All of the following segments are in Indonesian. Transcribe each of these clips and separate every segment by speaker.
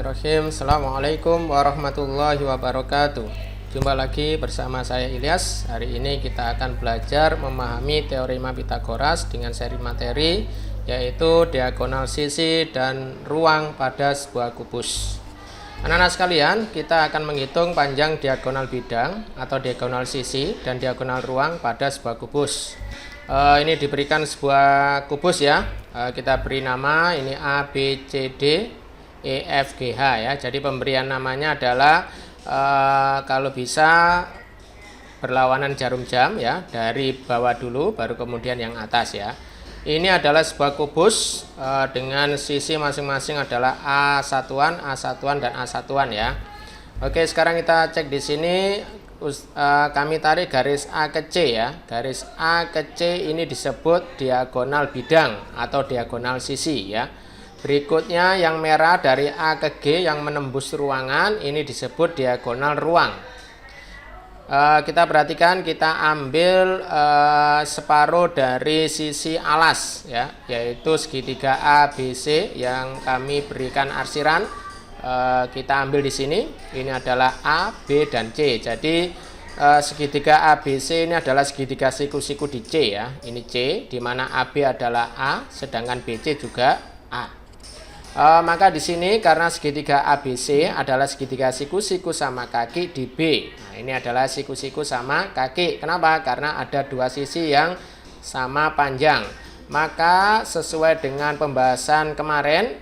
Speaker 1: Bismillahirrahmanirrahim. Assalamualaikum warahmatullahi wabarakatuh. Jumpa lagi bersama saya Ilyas. Hari ini kita akan belajar memahami teorema Pythagoras dengan seri materi, yaitu diagonal sisi dan ruang pada sebuah kubus. Anak-anak sekalian, kita akan menghitung panjang diagonal bidang atau diagonal sisi dan diagonal ruang pada sebuah kubus. Ini diberikan sebuah kubus ya. Kita beri nama ini A, B, C, D, E, F, G, H ya. Jadi pemberian namanya adalah kalau bisa berlawanan jarum jam ya, dari bawah dulu baru kemudian yang atas ya. Ini adalah sebuah kubus dengan sisi masing-masing adalah A satuan, dan A satuan ya. Oke, sekarang kita cek di sini. Kami tarik garis A ke C ya. Garis A ke C ini disebut diagonal bidang atau diagonal sisi ya. Berikutnya yang merah dari A ke G yang menembus ruangan ini disebut diagonal ruang. Kita perhatikan, kita ambil separuh dari sisi alas ya, yaitu segitiga ABC yang kami berikan arsiran. Kita ambil di sini, ini adalah A, B, dan C. Jadi segitiga ABC ini adalah segitiga siku-siku di C ya. Ini C, di mana AB adalah A, sedangkan BC juga A. Maka di sini karena segitiga ABC adalah segitiga siku-siku sama kaki di B. Nah, ini adalah siku-siku sama kaki. Kenapa? Karena ada dua sisi yang sama panjang. Maka sesuai dengan pembahasan kemarin,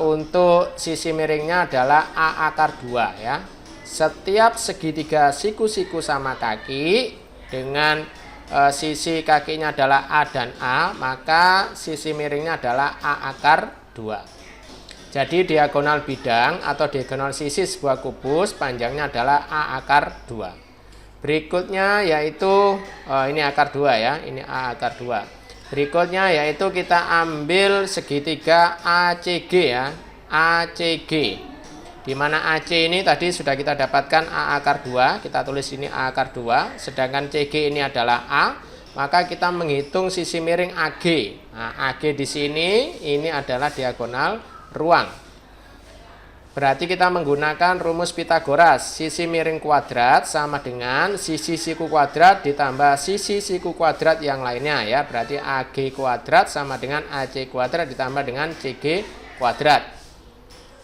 Speaker 1: untuk sisi miringnya adalah A akar 2 ya. Setiap segitiga siku-siku sama kaki dengan sisi kakinya adalah A dan A, maka sisi miringnya adalah A akar 2. Jadi diagonal bidang atau diagonal sisi sebuah kubus panjangnya adalah A akar 2. Berikutnya yaitu ini akar 2 ya, ini A akar 2. Berikutnya yaitu kita ambil segitiga ACG ya, ACG. Di mana AC ini tadi sudah kita dapatkan A akar 2, kita tulis ini A akar 2, sedangkan CG ini adalah A. Maka kita menghitung sisi miring AG. Nah, AG di sini ini adalah diagonal ruang. Berarti kita menggunakan rumus Pythagoras. Sisi miring kuadrat sama dengan sisi siku kuadrat ditambah sisi siku kuadrat yang lainnya ya. Berarti AG kuadrat sama dengan AC kuadrat ditambah dengan CG kuadrat.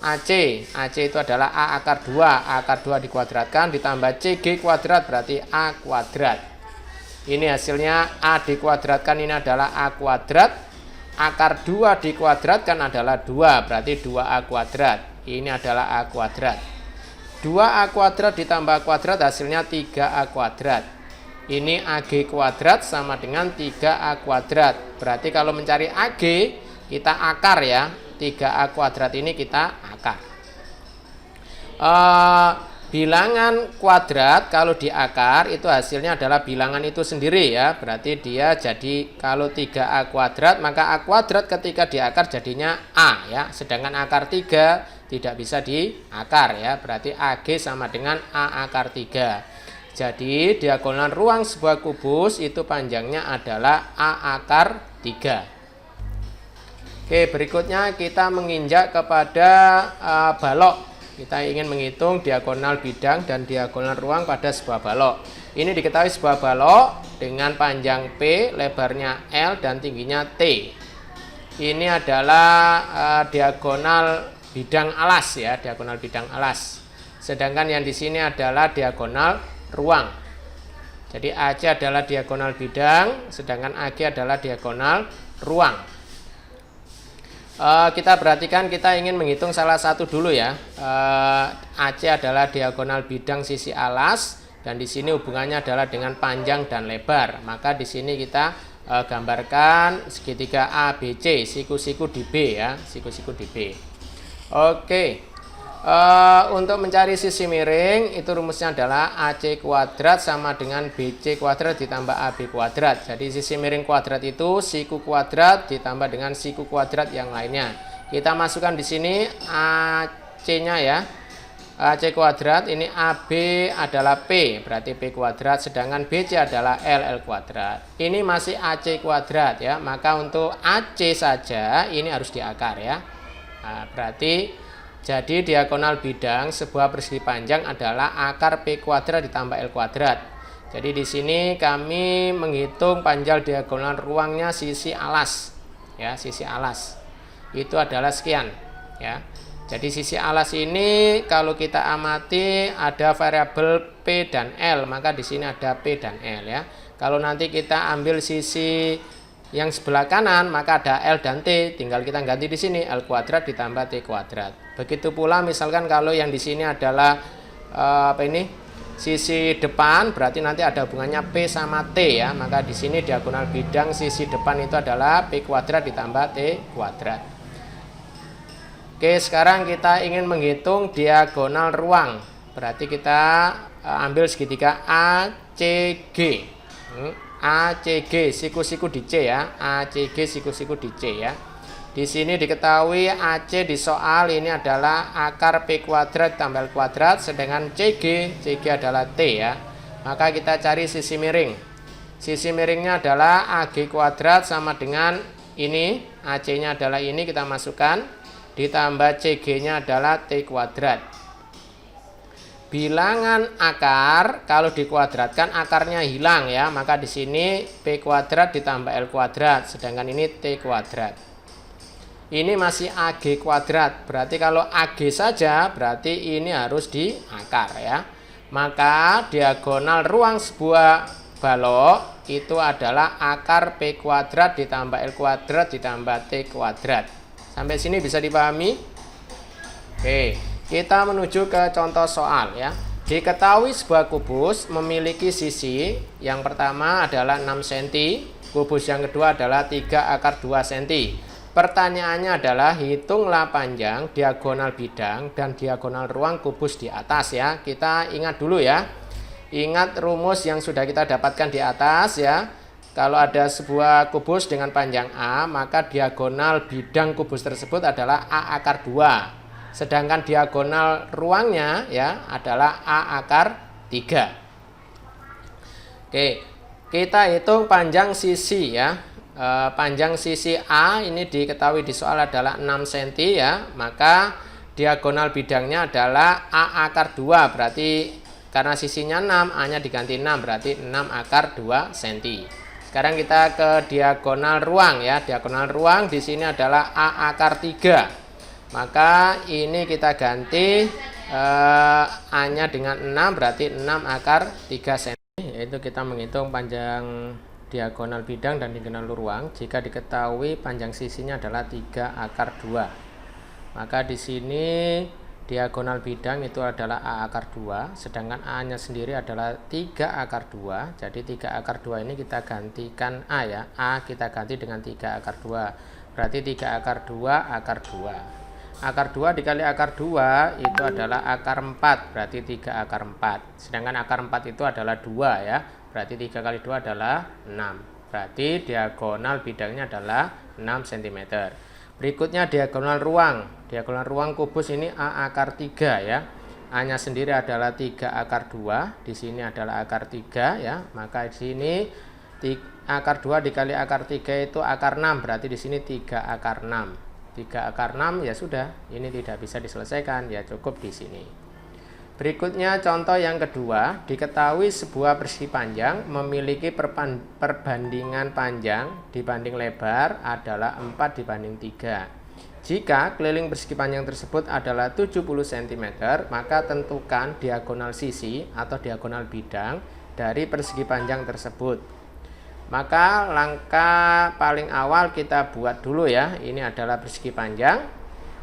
Speaker 1: AC itu adalah A akar 2. A akar 2 dikuadratkan ditambah CG kuadrat berarti A kuadrat. Ini hasilnya A dikuadratkan ini adalah A kuadrat. Akar 2 dikuadratkan adalah 2, berarti 2A kuadrat. Ini adalah A kuadrat. 2A kuadrat ditambah kuadrat hasilnya 3A kuadrat. Ini AG kuadrat sama dengan 3A kuadrat. Berarti kalau mencari AG kita akar ya. 3A kuadrat ini kita akar. Bilangan kuadrat kalau diakar itu hasilnya adalah bilangan itu sendiri ya. Berarti dia jadi kalau 3A kuadrat maka A kuadrat ketika diakar jadinya A ya. Sedangkan akar 3 tidak bisa diakar ya. Berarti AG sama dengan A akar 3. Jadi diagonal ruang sebuah kubus itu panjangnya adalah A akar 3. Oke, berikutnya kita menginjak kepada balok. Kita ingin menghitung diagonal bidang dan diagonal ruang pada sebuah balok. Ini diketahui sebuah balok dengan panjang P, lebarnya L, dan tingginya T. Ini adalah diagonal bidang alas ya, diagonal bidang alas. Sedangkan yang di sini adalah diagonal ruang. Jadi AC adalah diagonal bidang, sedangkan AG adalah diagonal ruang. Kita perhatikan, kita ingin menghitung salah satu dulu ya. AC adalah diagonal bidang sisi alas dan di sini hubungannya adalah dengan panjang dan lebar. Maka di sini kita gambarkan segitiga ABC, siku-siku di B ya, siku-siku di B. Oke. Untuk mencari sisi miring itu rumusnya adalah AC kuadrat sama dengan BC kuadrat ditambah AB kuadrat. Jadi sisi miring kuadrat itu siku kuadrat ditambah dengan siku kuadrat yang lainnya. Kita masukkan di sini AC-nya ya. AC kuadrat ini AB adalah P, berarti P kuadrat, sedangkan BC adalah LL kuadrat. Ini masih AC kuadrat ya. Maka untuk AC saja ini harus diakar ya. Nah, berarti Jadi diagonal bidang sebuah persegi panjang adalah akar P kuadrat ditambah L kuadrat. Jadi di sini kami menghitung panjang diagonal ruangnya sisi alas. Ya, sisi alas. Itu adalah sekian, ya. Jadi sisi alas ini kalau kita amati ada variabel P dan L, maka di sini ada P dan L, ya. Kalau nanti kita ambil sisi yang sebelah kanan, maka ada L dan T, tinggal kita ganti di sini L kuadrat ditambah T kuadrat. Begitu pula misalkan kalau yang di sini adalah sisi depan, berarti nanti ada hubungannya P sama T, ya. Maka di sini diagonal bidang sisi depan itu adalah P kuadrat ditambah T kuadrat. Oke, sekarang kita ingin menghitung diagonal ruang. Berarti kita ambil segitiga ACG. ACG siku-siku di C, ya. ACG siku-siku di C, ya. Di sini diketahui AC di soal ini adalah akar P kuadrat tambah L kuadrat, sedangkan CG adalah T, ya. Maka kita cari sisi miring. Sisi miringnya adalah AG kuadrat sama dengan ini, AC-nya adalah ini, kita masukkan, ditambah CG-nya adalah T kuadrat. Bilangan akar kalau dikuadratkan akarnya hilang, ya. Maka di sini P kuadrat ditambah L kuadrat, sedangkan ini T kuadrat. Ini masih AG kuadrat, berarti kalau AG saja berarti ini harus di akar, ya. Maka diagonal ruang sebuah balok itu adalah akar P kuadrat ditambah L kuadrat ditambah T kuadrat. Sampai sini bisa dipahami? Oke, kita menuju ke contoh soal, ya. Diketahui sebuah kubus memiliki sisi yang pertama adalah 6 cm, kubus yang kedua adalah 3 akar 2 cm. Pertanyaannya adalah hitunglah panjang diagonal bidang dan diagonal ruang kubus di atas, ya. Kita ingat dulu, ya. Ingat rumus yang sudah kita dapatkan di atas, ya. Kalau ada sebuah kubus dengan panjang A, maka diagonal bidang kubus tersebut adalah A akar 2. Sedangkan diagonal ruangnya, ya, adalah A akar 3. Oke, kita hitung panjang sisi, ya. Panjang sisi A ini diketahui di soal adalah 6 cm, ya. Maka diagonal bidangnya adalah A akar 2, berarti karena sisinya 6, A-nya diganti 6, berarti 6 akar 2 cm. Sekarang kita ke diagonal ruang, ya. Diagonal ruang di sini adalah A akar 3. Maka ini kita ganti A-nya dengan 6, berarti 6 akar 3 cm. Yaitu kita menghitung panjang diagonal bidang dan diagonal ruang jika diketahui panjang sisinya adalah 3 akar 2. Maka di sini diagonal bidang itu adalah A akar 2, sedangkan A-nya sendiri adalah 3 akar 2. Jadi 3 akar 2 ini kita gantikan A, ya. A kita ganti dengan 3 akar 2. Berarti 3 akar 2 akar 2. Akar 2 dikali akar 2 itu adalah akar 4, berarti 3 akar 4. Sedangkan akar 4 itu adalah 2, ya. Berarti 3 kali 2 adalah 6. Berarti diagonal bidangnya adalah 6 cm. Berikutnya diagonal ruang. Diagonal ruang kubus ini A akar 3, ya. A-nya sendiri adalah 3 akar 2. Di sini adalah akar 3, ya. Maka di sini akar 2 dikali akar 3 itu akar 6. Berarti di sini 3 akar 6. 3 akar 6, ya sudah. Ini tidak bisa diselesaikan, ya cukup di sini. Berikutnya contoh yang kedua, diketahui sebuah persegi panjang memiliki perbandingan panjang dibanding lebar adalah 4 dibanding 3. Jika keliling persegi panjang tersebut adalah 70 cm, maka tentukan diagonal sisi atau diagonal bidang dari persegi panjang tersebut. Maka langkah paling awal kita buat dulu, ya. Ini adalah persegi panjang.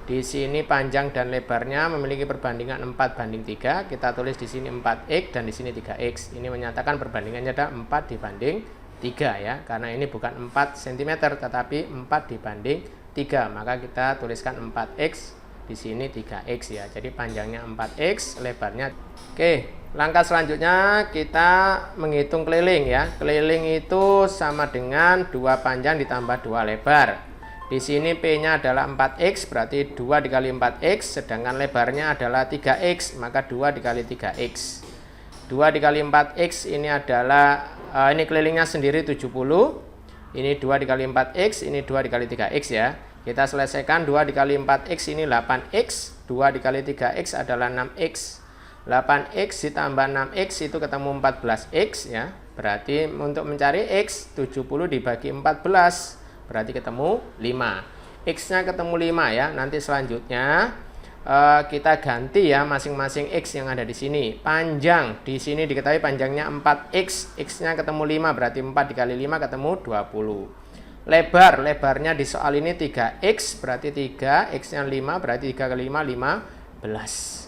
Speaker 1: Di sini panjang dan lebarnya memiliki perbandingan 4 banding 3. Kita tulis di sini 4x dan di sini 3x. Ini menyatakan perbandingannya ada 4 dibanding 3, ya. Karena ini bukan 4 cm tetapi 4 dibanding 3. Maka kita tuliskan 4x, di sini 3x, ya. Jadi panjangnya 4x, lebarnya. Oke, langkah selanjutnya kita menghitung keliling, ya. Keliling itu sama dengan 2 panjang ditambah 2 lebar. Di sini P-nya adalah 4x, berarti 2 dikali 4x, sedangkan lebarnya adalah 3x, maka 2 dikali 3x. 2 dikali 4x ini adalah, ini kelilingnya sendiri 70, ini 2 dikali 4x, ini 2 dikali 3x, ya. Kita selesaikan 2 dikali 4x ini 8x, 2 dikali 3x adalah 6x. 8x ditambah 6x itu ketemu 14x ya. Berarti untuk mencari x 70 dibagi 14 berarti ketemu 5. X-nya ketemu 5 ya. Nanti selanjutnya kita ganti ya masing-masing x yang ada di sini. Panjang di sini diketahui panjangnya 4x, x-nya ketemu 5 berarti 4 dikali 5 ketemu 20. Lebarnya di soal ini 3x berarti 3, x-nya 5 berarti 3 kali 5 15.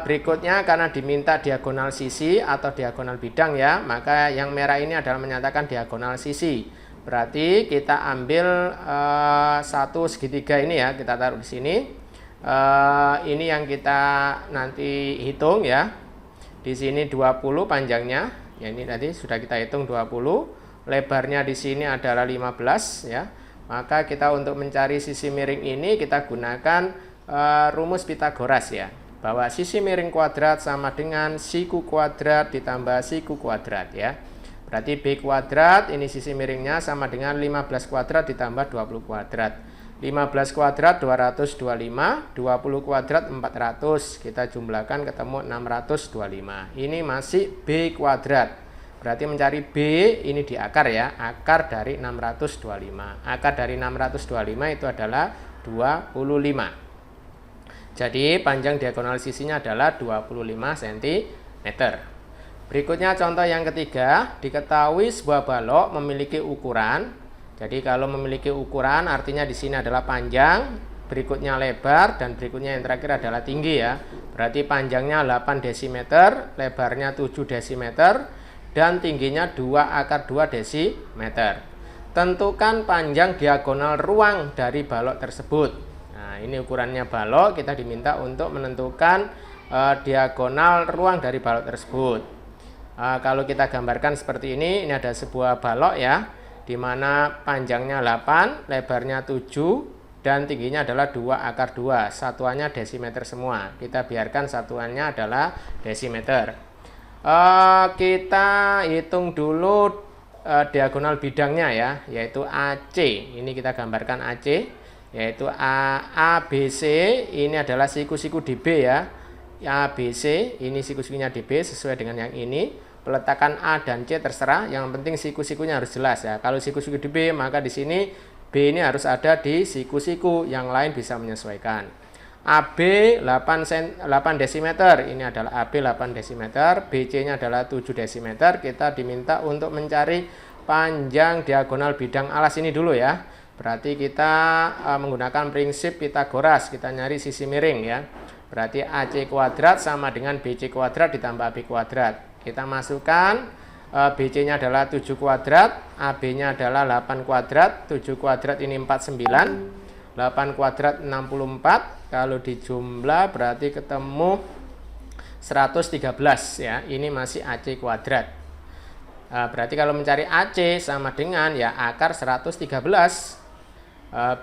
Speaker 1: Berikutnya karena diminta diagonal sisi atau diagonal bidang ya, maka yang merah ini adalah menyatakan diagonal sisi. Berarti kita ambil satu segitiga ini ya, kita taruh di sini. Ini yang kita nanti hitung ya. Di sini 20 panjangnya. Ya ini tadi sudah kita hitung 20. Lebarnya di sini adalah 15 ya. Maka kita untuk mencari sisi miring ini kita gunakan rumus Pitagoras ya. Bahwa sisi miring kuadrat sama dengan siku kuadrat ditambah siku kuadrat ya. Berarti B kuadrat ini sisi miringnya sama dengan 15 kuadrat ditambah 20 kuadrat. 15 kuadrat 225, 20 kuadrat 400. Kita jumlahkan ketemu 625. Ini masih B kuadrat. Berarti mencari B ini di akar ya. Akar dari 625. Akar dari 625 itu adalah 25. Jadi panjang diagonal sisinya adalah 25 cm. Berikutnya contoh yang ketiga, diketahui sebuah balok memiliki ukuran. Jadi kalau memiliki ukuran artinya di sini adalah panjang, berikutnya lebar, dan berikutnya yang terakhir adalah tinggi ya. Berarti panjangnya 8 desimeter, lebarnya 7 desimeter, dan tingginya 2 akar 2 desimeter. Tentukan panjang diagonal ruang dari balok tersebut. Nah, ini ukurannya balok, kita diminta untuk menentukan diagonal ruang dari balok tersebut. Kalau kita gambarkan seperti ini ada sebuah balok ya, di mana panjangnya 8, lebarnya 7, dan tingginya adalah 2 akar 2. Satuannya desimeter semua. Kita biarkan satuannya adalah desimeter. Kita hitung dulu diagonal bidangnya ya, yaitu AC. Ini kita gambarkan AC, yaitu ABC. Ini adalah siku-siku di B ya. ABC ini siku-sikunya di B sesuai dengan yang ini. Peletakan A dan C terserah, yang penting siku-sikunya harus jelas ya. Kalau siku-siku di B, maka di sini B ini harus ada di siku-siku, yang lain bisa menyesuaikan. AB 8 desimeter, ini adalah AB 8 desimeter, BC-nya adalah 7 desimeter. Kita diminta untuk mencari panjang diagonal bidang alas ini dulu ya. Berarti kita menggunakan prinsip Pitagoras, kita nyari sisi miring ya. Berarti AC kuadrat sama dengan BC kuadrat ditambah AB kuadrat. Kita masukkan BC-nya adalah 7 kuadrat, AB-nya adalah 8 kuadrat, 7 kuadrat ini 49. 8 kuadrat 64, kalau dijumlah berarti ketemu 113 ya. Ini masih AC kuadrat. Berarti kalau mencari AC sama dengan ya akar 113.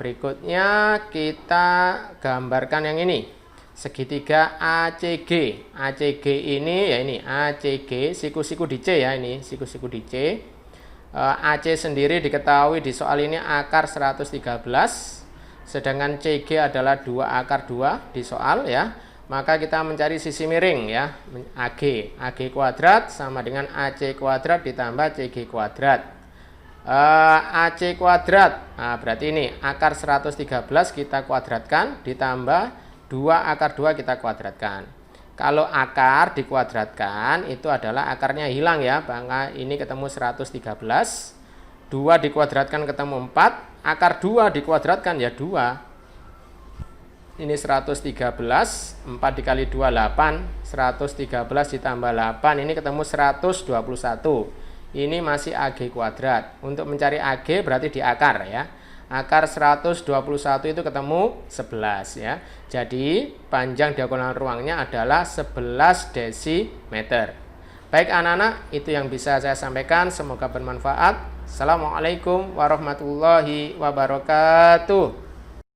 Speaker 1: Berikutnya kita gambarkan yang ini. Segitiga ACG. ACG ini ya ini ACG, siku-siku di C ya, ini siku-siku di C. AC sendiri diketahui di soal ini akar 113. Sedangkan CG adalah 2 akar 2 di soal ya. Maka kita mencari sisi miring ya. AG kuadrat sama dengan AC kuadrat ditambah CG kuadrat. AC kuadrat, nah berarti ini akar 113 kita kuadratkan ditambah 2 akar 2 kita kuadratkan. Kalau akar dikuadratkan itu adalah akarnya hilang ya. Maka ini ketemu 113. 2 dikuadratkan ketemu 4, akar 2 dikuadratkan ya 2. Ini 113, 4 dikali 2 8, 113 ditambah 8 ini ketemu 121. Ini masih AG kuadrat. Untuk mencari AG berarti di akar ya. Akar 121 itu ketemu 11 ya. Jadi panjang diagonal ruangnya adalah 11 desimeter. Baik anak-anak, itu yang bisa saya sampaikan, semoga bermanfaat. Assalamualaikum warahmatullahi wabarakatuh.